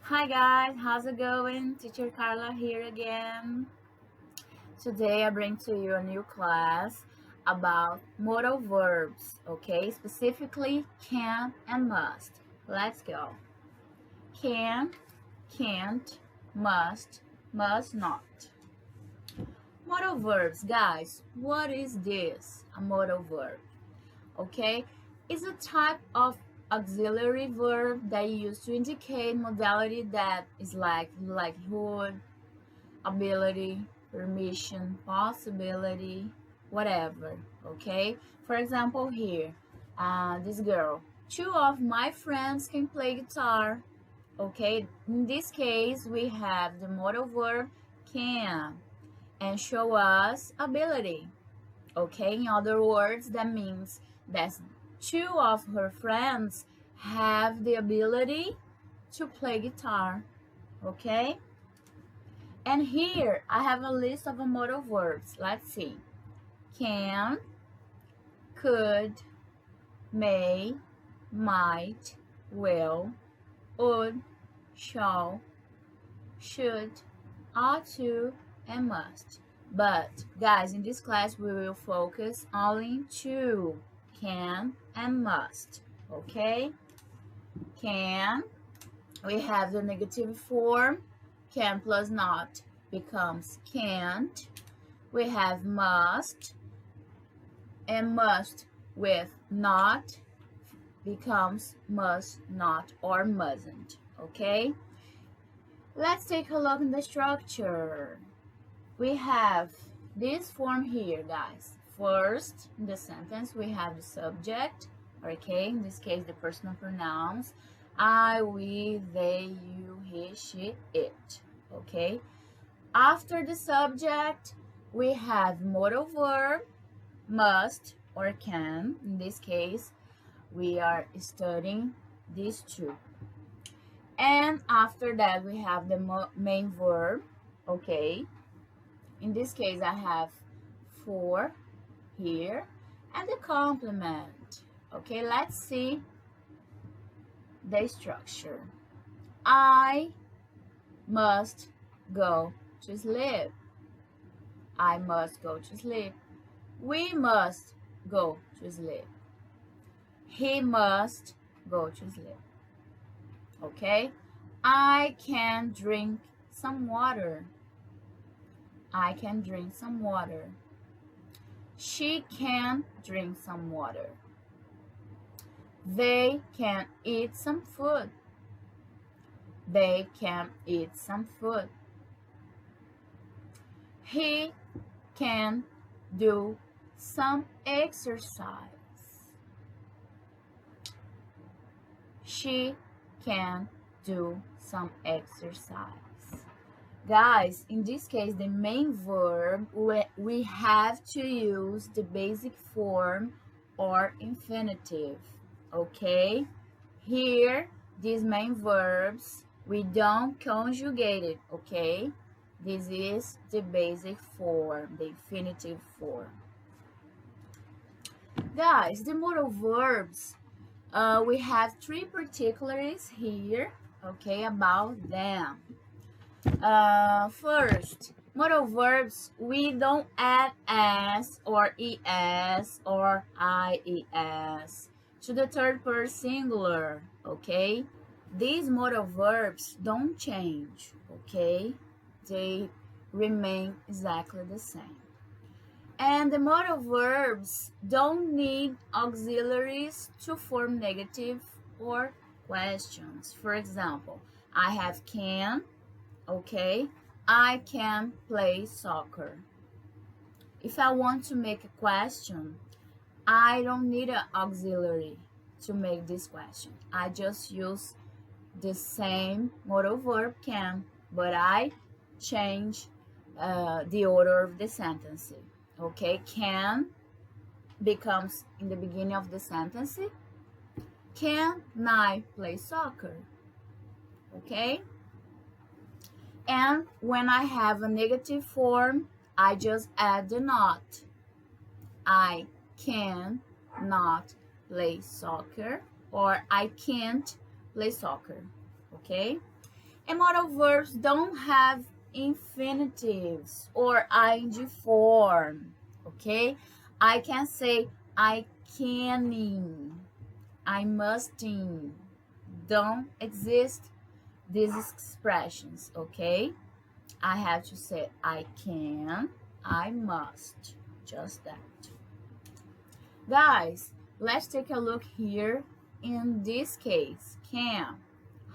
Hi guys, how's it going? Teacher Carla here again. Today I bring to you a new class about modal verbs, okay? Specifically can and must. Let's go. Can, can't, must not. Modal verbs, guys, what is this? A modal verb, okay? It's a type of auxiliary verb that you use to indicate modality that is like likelihood, ability, permission, possibility, whatever, okay? For example, here, this girl, two of my friends can play guitar, okay? In this case, we have the modal verb can and show us ability, okay? In other words, that means that two of her friends have the ability to play guitar, okay? And here I have a list of modal verbs. Let's see. Can, could, may, might, will, would, shall, should, ought to, and must. But guys, in this class we will focus only two, can and must. Okay? Can, we have the negative form. Can plus not becomes can't. We have must, and must with not becomes must not or mustn't. Okay? Let's take a look at the structure. We have this form here, guys. First, in the sentence, we have the subject, okay? In this case, the personal pronouns. I, we, they, you, he, she, it, okay? After the subject, we have modal verb, must or can. In this case, we are studying these two. And after that, we have the main verb, okay? In this case, I have for here and the complement. Okay, let's see the structure. I must go to sleep. I must go to sleep. We must go to sleep. He must go to sleep. Okay? I can drink some water. I can drink some water. She can drink some water. They can eat some food. They can eat some food. He can do some exercise. She can do some exercise. Guys, in this case, the main verb, we have to use the basic form or infinitive, okay? Here, these main verbs, we don't conjugate it, okay? This is the basic form, the infinitive form. Guys, the modal verbs, we have three particulars here, okay, about them. First, modal verbs, we don't add s or es or ies to the third person singular, okay? These modal verbs don't change, okay? They remain exactly the same. And the modal verbs don't need auxiliaries to form negative or questions. For example, I have can, okay, I can play soccer. If I want to make a question, I don't need an auxiliary to make this question. I just use the same modal verb can, but I change the order of the sentence. Okay, can becomes in the beginning of the sentence. Can I play soccer? Okay? And when I have a negative form, I just add the not. I can not play soccer, or I can't play soccer, okay? And modal verbs don't have infinitives or ing form, okay? I can say I canning, I musting. Don't exist these expressions, okay? I have to say I can, I must, just that. Guys, let's take a look here in this case, can.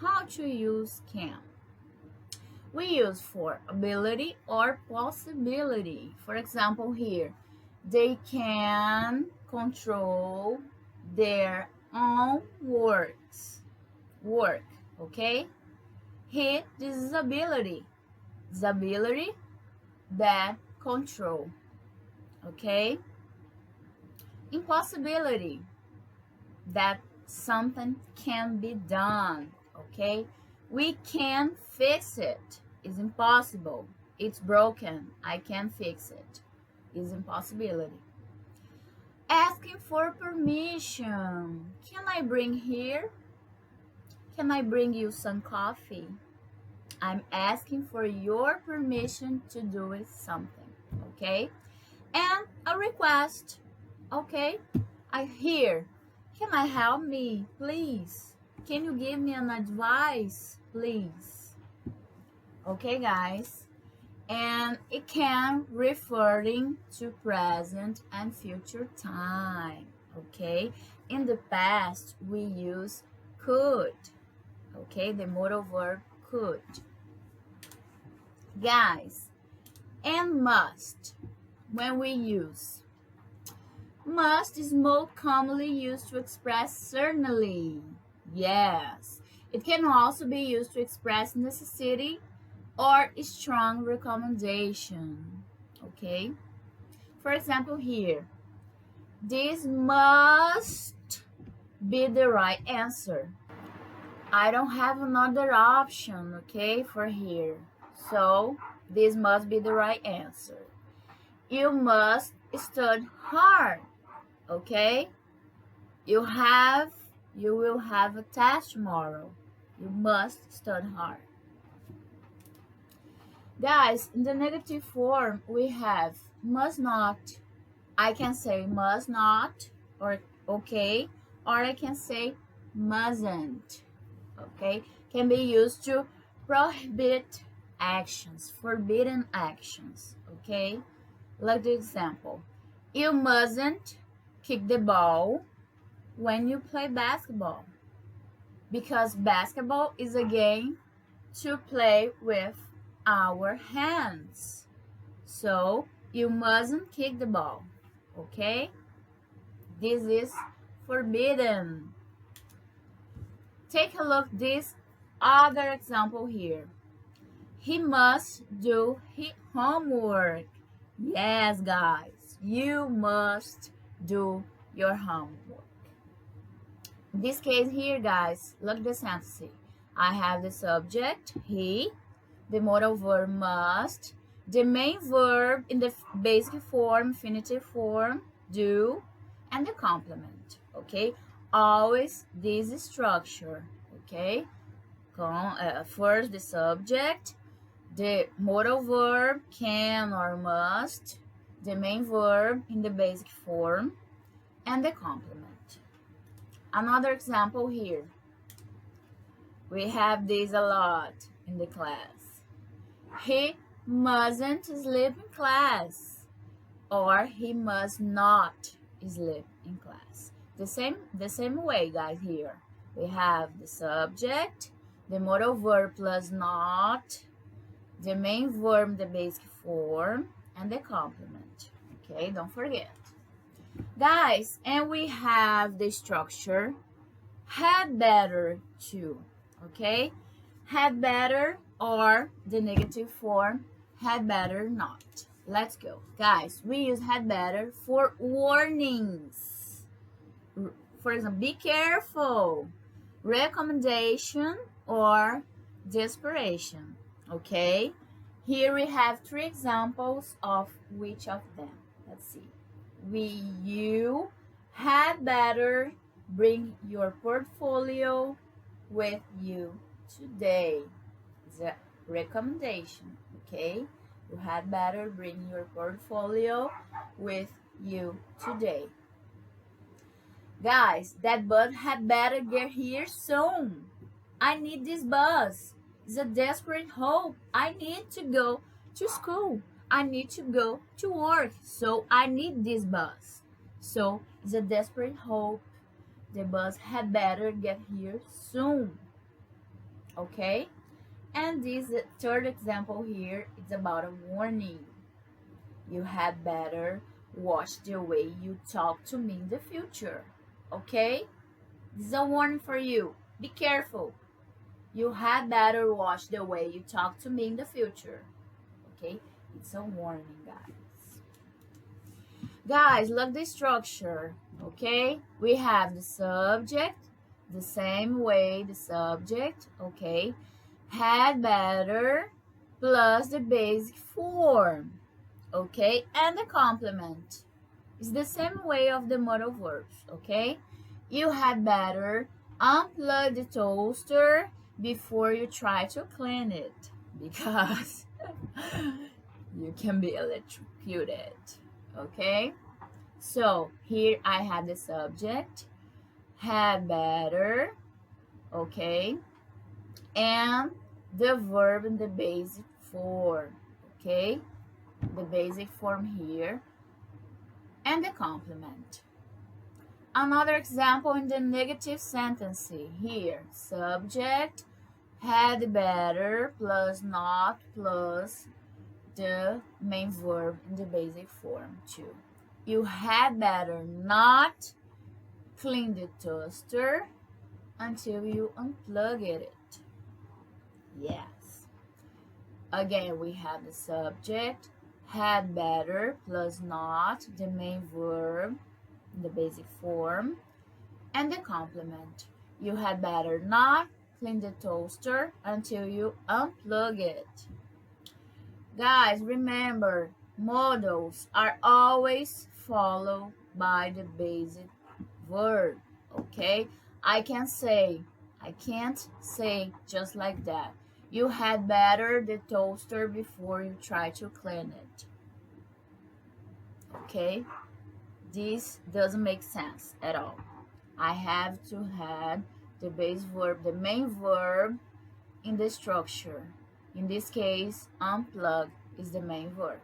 How to use can? We use for ability or possibility. For example, here, they can control their own work, okay? Here, this is ability, that control, okay? Impossibility, that something can be done, okay? We can fix it. It's impossible. It's broken. I can fix it. It's impossibility. Asking for permission. Can I bring here? Can I bring you some coffee? I'm asking for your permission to do something, okay? And a request, okay? I hear. Can I help me, please? Can you give me an advice, please? Okay, guys. And it can referring to present and future time, okay? In the past, we use could, okay? The modal verb could. Guys, and must, when we use. Must is more commonly used to express certainly. Yes. It can also be used to express necessity or a strong recommendation. Okay? For example, here. This must be the right answer. I don't have another option, okay, for here. So, this must be the right answer. You must study hard, okay? You will have a test tomorrow. You must study hard. Guys, in the negative form, we have must not. I can say must not, or okay, or I can say mustn't, okay? Can be used to prohibit actions, forbidden actions, okay? Like the example, you mustn't kick the ball when you play basketball, because basketball is a game to play with our hands. So you mustn't kick the ball, okay? This is forbidden. Take a look at this other example here. He must do his homework. Yes, guys, you must do your homework. In this case here, guys, look at the sentence. I have the subject, he, the modal verb must, the main verb in the basic form, infinitive form, do, and the complement, okay? Always this structure, okay? First, the subject, the modal verb can or must, the main verb in the basic form, and the complement. Another example here. We have this a lot in the class. He mustn't sleep in class, or he must not sleep in class. The same way, guys, here. We have the subject, the modal verb plus not, the main verb, the basic form, and the complement. Okay, don't forget. Guys, and we have the structure had better too. Okay, had better or the negative form had better not. Let's go. Guys, we use had better for warnings. For example, be careful, recommendation, or desperation. Okay, here we have 3 examples of which of them. Let's see. You had better bring your portfolio with you today. It's a recommendation, okay? You had better bring your portfolio with you today. Guys, that bus had better get here soon. I need this bus. It's a desperate hope. I need to go to school. I need to go to work. So I need this bus. So it's a desperate hope. The bus had better get here soon. Okay? And this third example here is about a warning. You had better watch the way you talk to me in the future. Okay? This is a warning for you. Be careful. You had better watch the way you talk to me in the future. Okay? It's a warning, guys. Guys, look the structure. Okay? We have the subject, the same way the subject, okay? Had better plus the basic form, okay? And the complement. It's the same way of the modal verbs, okay? You had better unplug the toaster before you try to clean it because you can be electrocuted, okay? So here I have the subject, had better, okay? And the verb in the basic form, okay? The basic form here and the complement. Another example in the negative sentence here, subject, had better plus not plus the main verb in the basic form too. You had better not clean the toaster until you unplug it. Yes. Again, we have the subject, had better plus not the main verb in the basic form, and the complement. You had better not clean the toaster until you unplug it. Guys, remember, modals are always followed by the basic verb, okay? I can't say just like that. You had better the toaster before you try to clean it. Okay? This doesn't make sense at all. I have to have the base verb, the main verb in the structure. In this case, unplug is the main verb.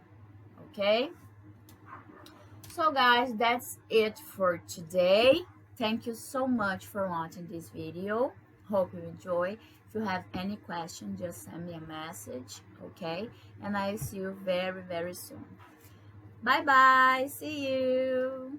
Okay? So guys, that's it for today. Thank you so much for watching this video. Hope you enjoy. If you have any question, just send me a message, okay? And I'll see you very, very soon. Bye-bye. See you.